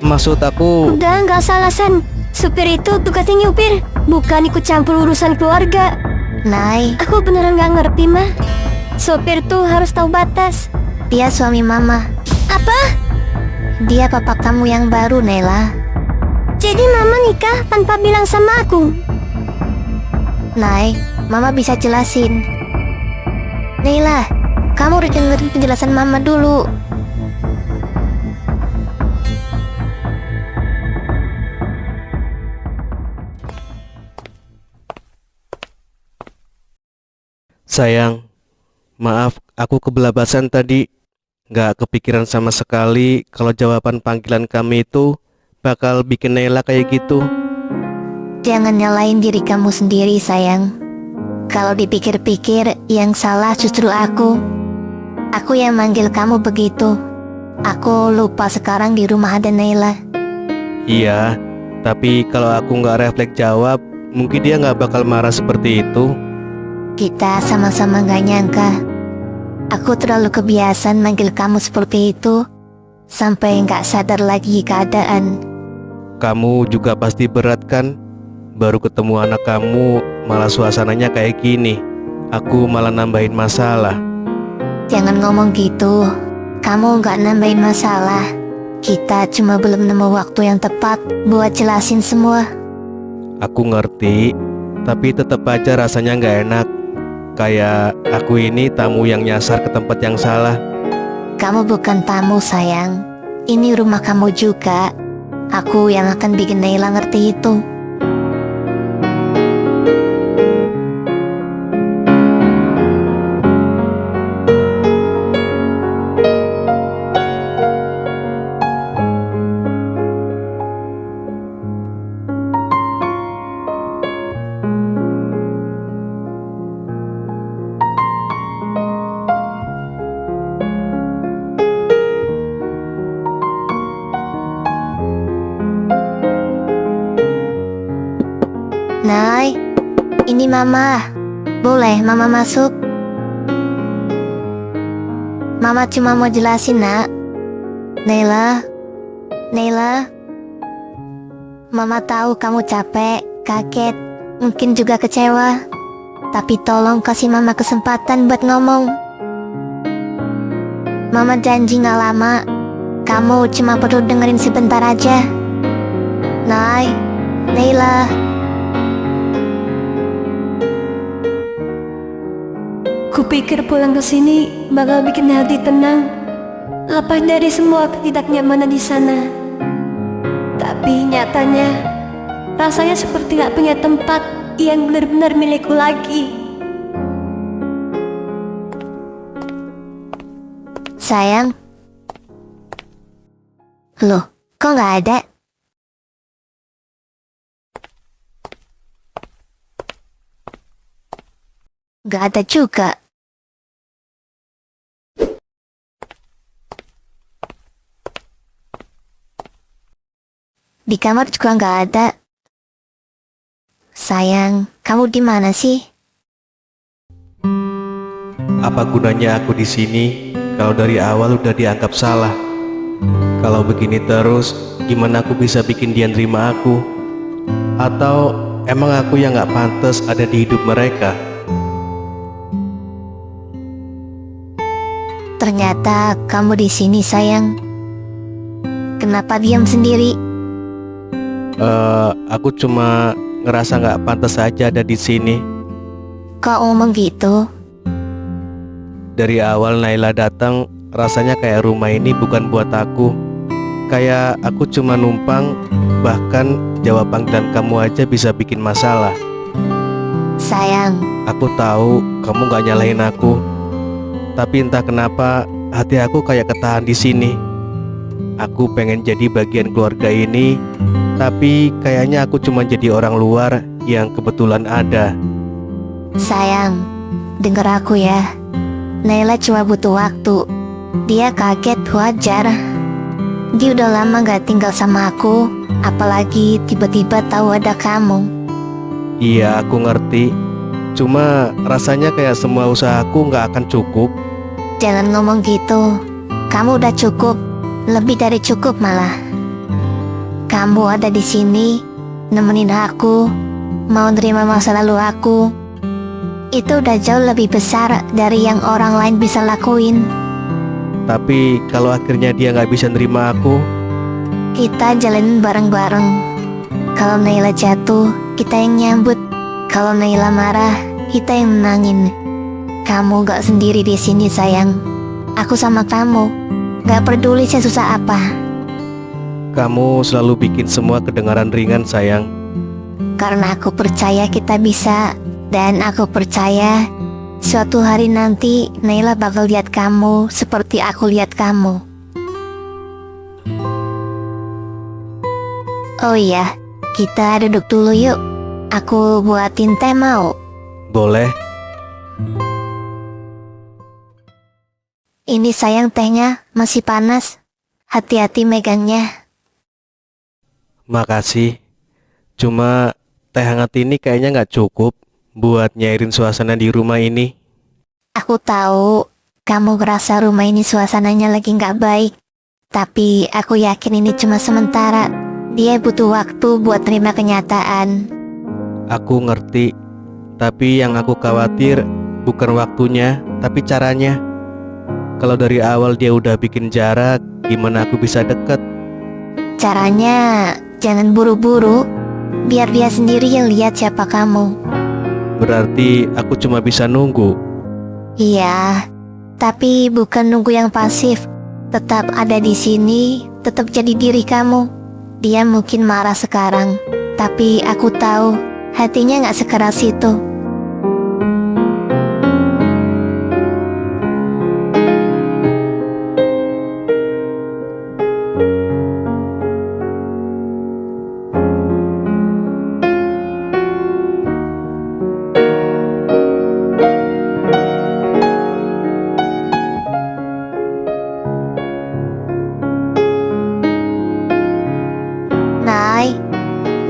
Maksud aku, Udah, nggak usah alasan. Supir itu tugasnya nyupir, bukan ikut campur urusan keluarga. Nay, Aku beneran nggak ngerti, mah. Supir tuh harus tahu batas. dia suami mama. Apa? Dia papa kamu yang baru, Nela. Jadi mama nikah tanpa bilang sama aku? Nay, mama bisa jelasin. Nela, kamu udah dengerin penjelasan mama dulu. sayang, maaf aku kebelabasan tadi. Nggak kepikiran sama sekali kalau jawaban panggilan kami itu bakal bikin Nela kayak gitu. Jangan nyalain diri kamu sendiri, sayang. Kalau dipikir-pikir, yang salah justru aku. Aku yang manggil kamu begitu. Aku lupa sekarang di rumah ada Nela. Iya, tapi kalau aku nggak refleks jawab, mungkin dia nggak bakal marah seperti itu. Kita sama-sama gak nyangka. Aku terlalu kebiasaan manggil kamu seperti itu, sampai gak sadar lagi keadaan. Kamu juga pasti berat kan? Baru ketemu anak kamu, malah suasananya kayak gini. Aku malah nambahin masalah. Jangan ngomong gitu. Kamu gak nambahin masalah. Kita cuma belum nemu waktu yang tepat buat jelasin semua. Aku ngerti, tapi tetap aja rasanya nggak enak. Kayak aku ini tamu yang nyasar ke tempat yang salah. Kamu bukan tamu, sayang. Ini rumah kamu juga. Aku yang akan bikin Naila ngerti itu. Nay, ini Mama. Boleh Mama masuk? Mama cuma mau jelasin, nak. Naila, Naila. Mama tahu kamu capek, kaget, mungkin juga kecewa. Tapi tolong kasih Mama kesempatan buat ngomong. Mama janji gak lama. Kamu cuma perlu dengerin sebentar aja. Nay, Naila. Kupikir pulang ke sini bakal bikin hati tenang, lepas dari semua ketidaknyamanan di sana. Tapi nyatanya, rasanya seperti gak punya tempat yang benar-benar milikku lagi. Sayang. Loh, kok gak ada? Gak ada juga. Di kamar juga gak ada. Sayang, kamu di mana sih? Apa gunanya aku di sini kalau dari awal udah dianggap salah? Kalau begini terus, gimana aku bisa bikin dia nerima aku? Atau emang aku yang gak pantas ada di hidup mereka? Ternyata kamu di sini, sayang. Kenapa diam sendiri? Aku cuma ngerasa gak pantas aja ada di sini. Kok ngomong gitu? Dari awal Naila datang, rasanya kayak rumah ini bukan buat aku. Kayak aku cuma numpang, bahkan jawab panggilan kamu aja bisa bikin masalah. Sayang, Aku tahu kamu gak nyalahin aku, tapi entah kenapa hati aku kayak ketahan di sini. Aku pengen jadi bagian keluarga ini, tapi kayaknya aku cuma jadi orang luar yang kebetulan ada. sayang, denger aku ya. Naila cuma butuh waktu. Dia kaget, wajar. Dia udah lama gak tinggal sama aku, apalagi tiba-tiba tahu ada kamu. Iya, aku ngerti. Cuma rasanya kayak semua usahaku gak akan cukup. Jangan ngomong gitu. Kamu udah cukup, lebih dari cukup malah. Kamu ada di sini, nemenin aku, mau nerima masa lalu aku. Itu udah jauh lebih besar dari yang orang lain bisa lakuin. Tapi kalau akhirnya dia nggak bisa nerima aku, Kita jalanin bareng-bareng. Kalau Naila jatuh, kita yang nyambut. Kalau Naila marah, kita yang menangin. Kamu gak sendiri di sini sayang. Aku sama kamu. Gak peduli saya susah apa. kamu selalu bikin semua kedengaran ringan sayang. Karena aku percaya kita bisa. Dan aku percaya suatu hari nanti Naila bakal lihat kamu seperti aku lihat kamu. Oh iya, kita duduk dulu yuk. Aku buatin teh mau. Boleh? Ini sayang tehnya masih panas. Hati-hati megangnya. Makasih. Cuma teh hangat ini kayaknya nggak cukup buat nyairin suasana di rumah ini. Aku tahu kamu ngerasa rumah ini suasananya lagi nggak baik. Tapi aku yakin ini cuma sementara. Dia butuh waktu buat terima kenyataan. Aku ngerti. Tapi yang aku khawatir bukan waktunya, tapi caranya. Kalau dari awal dia udah bikin jarak, gimana aku bisa deket? Caranya jangan buru-buru. Biar dia sendiri yang lihat siapa kamu. Berarti aku cuma bisa nunggu. Iya, tapi bukan nunggu yang pasif. Tetap ada di sini, tetap jadi diri kamu. Dia mungkin marah sekarang, tapi aku tahu hatinya gak sekeras itu.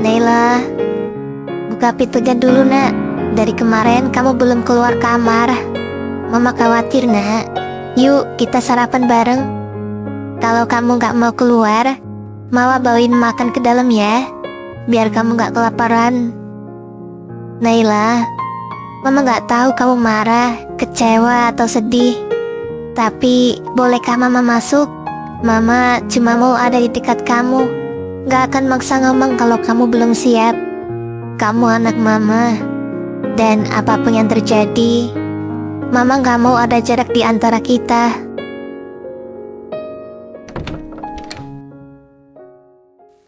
Naila, buka pintunya dulu nak. Dari kemarin kamu belum keluar kamar. Mama khawatir nak. Yuk kita sarapan bareng. Kalau kamu gak mau keluar, Mama bawain makan ke dalam ya. Biar kamu gak kelaparan. Naila, Mama gak tahu kamu marah, kecewa atau sedih. Tapi bolehkah Mama masuk? Mama cuma mau ada di dekat kamu. Gak akan maksa ngomong kalau kamu belum siap. Kamu anak Mama. Dan apapun yang terjadi, Mama gak mau ada jarak di antara kita.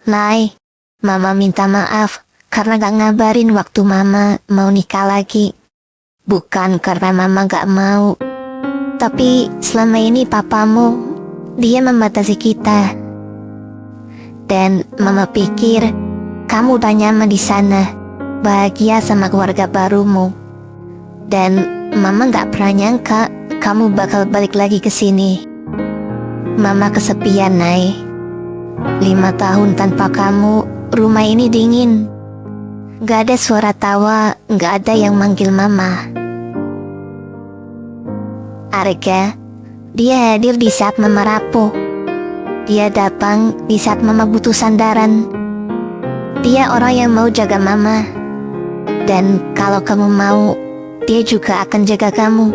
Nay, Mama minta maaf karena gak ngabarin waktu Mama mau nikah lagi. Bukan karena Mama gak mau. Tapi selama ini papamu, dia membatasi kita. Dan Mama pikir kamu udah nyaman di sana, bahagia sama keluarga barumu. Dan Mama gak pernah nyangka kamu bakal balik lagi ke sini. Mama kesepian, Nay. 5 tahun tanpa kamu, rumah ini dingin. Gak ada suara tawa, gak ada yang manggil Mama. Arga, dia hadir di saat Mama rapuh. Dia datang di saat Mama butuh sandaran. Dia orang yang mau jaga Mama. Dan kalau kamu mau, dia juga akan jaga kamu.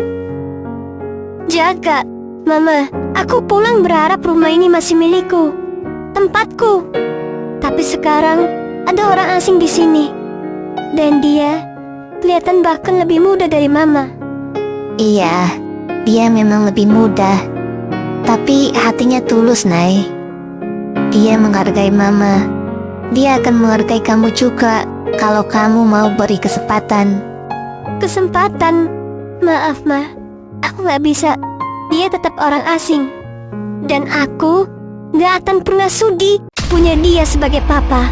Jaga, Mama. Aku pulang berharap rumah ini masih milikku, tempatku. Tapi sekarang ada orang asing di sini. Dan dia kelihatan bahkan lebih muda dari Mama. Iya, dia memang lebih muda. Tapi hatinya tulus, Nay. Dia menghargai Mama. Dia akan menghargai kamu juga kalau kamu mau beri kesempatan. Kesempatan? Maaf, Ma. Aku gak bisa. Dia tetap orang asing. Dan aku gak akan pernah sudi punya dia sebagai papa.